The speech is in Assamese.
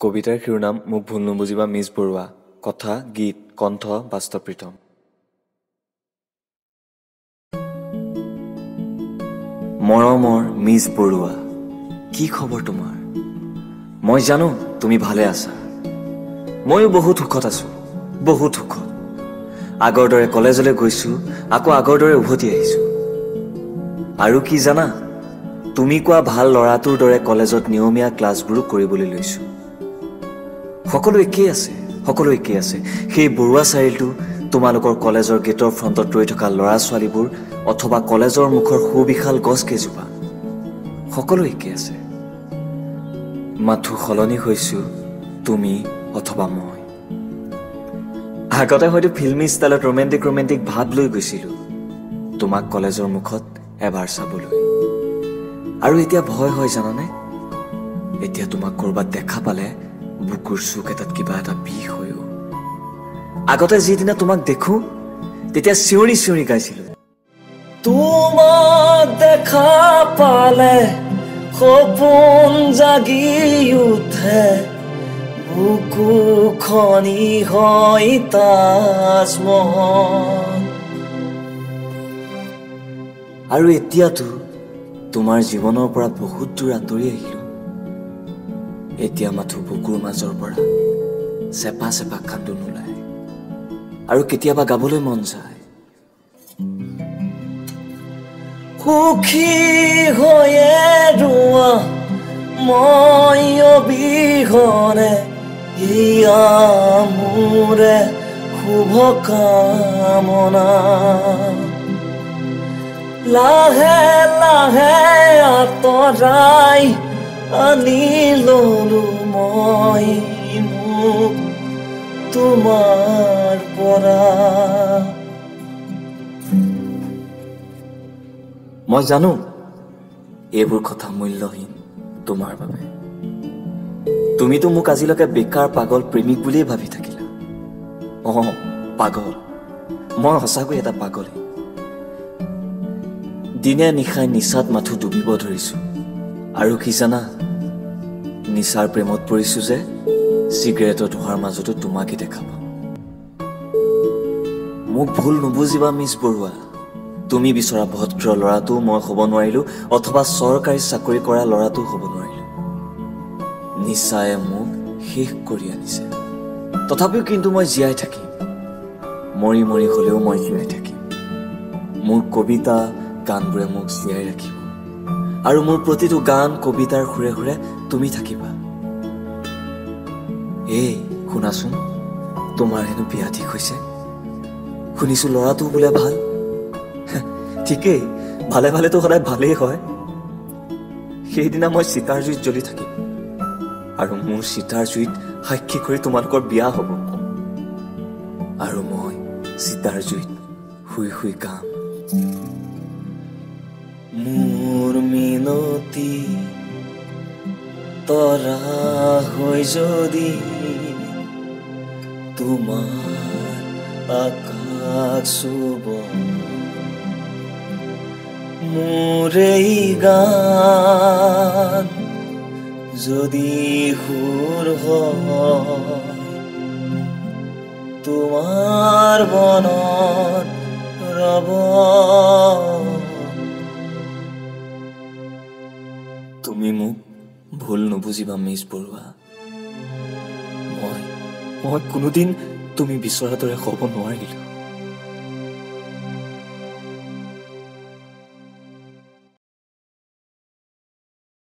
কবিতাৰ শিৰোনাম মোক ভুল নুবুজিবা মিছ বৰুৱা। কথা, গীত, কণ্ঠ বাস্তৱ প্ৰীতম। মৰমৰ মিছ বৰুৱা, কি খবৰ তোমাৰ? মই জানো তুমি ভালে আছা। ময়ো বহুত সুখত আছো, বহুত সুখত। আগৰ দৰে কলেজলৈ গৈছো, আকৌ আগৰ দৰে উভতি আহিছো। আৰু কি জানা, তুমি কোৱা ভাল ল'ৰাটোৰ দৰে কলেজত নিয়মীয়া ক্লাছবোৰো কৰিবলৈ লৈছো। সকলো একেই আছে, সকলো একেই আছে। সেই বৰুৱা চাৰিআলিটো, তোমালোকৰ কলেজৰ গেটৰ ফ্ৰণ্টত ৰৈ থকা ল'ৰা ছোৱালীবোৰ, অথবা কলেজৰ মুখৰ সুবিশাল গছ কেইজোপা, সকলো একেই আছে। মাথো সলনি হৈছো তুমি অথবা মই। আগতে হয়তো ফিল্মি ষ্টাইলত ৰোমেণ্টিক ভাৱ লৈ গৈছিলো তোমাক কলেজৰ মুখত এবাৰ চাবলৈ। আৰু এতিয়া ভয় হয় জানানে, এতিয়া তোমাক কৰবাত দেখা পালে বুকুৰ চুক এটাত কিবা এটা বিষ হৈও। আগতে যিদিনা তোমাক দেখো তেতিয়া চিঞৰি চিঞৰি গাইছিলো, তোমাক দেখা পালে সপোন জাগি উঠে, বুকু খনি হয় তাজমহল। আৰু এতিয়াতো তোমাৰ জীৱনৰ পৰা বহুত দূৰ আঁতৰি আহিলো। এতিয়া মাথো বুকুৰ মাজৰ পৰা চেপা চেপা কান্দোন ওলায়, আৰু কেতিয়াবা গাবলৈ মন যায়, সুখী হৈয়ে ৰোৱা মই অবিহনে, এয়া মোৰে শুভ কামনা। লাহে লাহে আঁতৰাই আনি ললো মই মোক তোমাৰ পৰা। মই জানো এইবোৰ কথা মূল্যহীন তোমাৰ বাবে। তুমিতো মোক আজিলৈকে বেকাৰ পাগল প্ৰেমিক বুলিয়েই ভাবি থাকিলা। পাগল, মই সঁচাকৈ এটা পাগলী। দিনে নিশাই নিচাত মাথো ডুবিব ধৰিছো। আৰু কি জানা, নিচাৰ প্ৰেমত পৰিছো যে চিগাৰেটৰ ধোঁৱাৰ মাজতো তোমাকে দেখা পাওঁ। মোক ভুল নুবুজিবা মিছ বৰুৱা, তুমি বিচৰা ভদ্ৰ ল'ৰাটো মই হ'ব নোৱাৰিলো, অথবা চৰকাৰী চাকৰি কৰা ল'ৰাটো হ'ব নোৱাৰিলো। নিচায়ে মোক শেষ কৰি আনিছে। তথাপিও কিন্তু মই জীয়াই থাকিম, মৰি মৰি হলেও মই জীয়াই থাকিম। মোৰ কবিতা গানবোৰে মোক জীয়াই ৰাখিব, আৰু মোৰ প্ৰতিটো গান কবিতাৰ সুৰে সুৰে তুমি থাকিবা। এই শুনাচোন, তোমাৰ হেনো বিয়া ঠিক হৈছে। শুনিছো ল'ৰাটো বোলে ভাল। ঠিকেই, ভালে ভালেতো সদায় ভালেই হয়। সেইদিনা মই চিতাৰ জুইত জ্বলি থাকিম, আৰু মোৰ চিতাৰ জুইত সাক্ষী কৰি তোমালোকৰ বিয়া হ'ব। আৰু মই চিতাৰ জুইত শুই শুই গাম, মোৰ মিনতি তৰা হৈ যদি তোমাৰ আকাশ চুব, মোৰ এই গান যদি সুৰ হয় তোমাৰ মনত ৰব। তুমি মোক ভুল নুবুজিবা মিছ বৰুৱা। মই কোনোদিন তুমি বিচৰা দৰে হ'ব নোৱাৰিলো।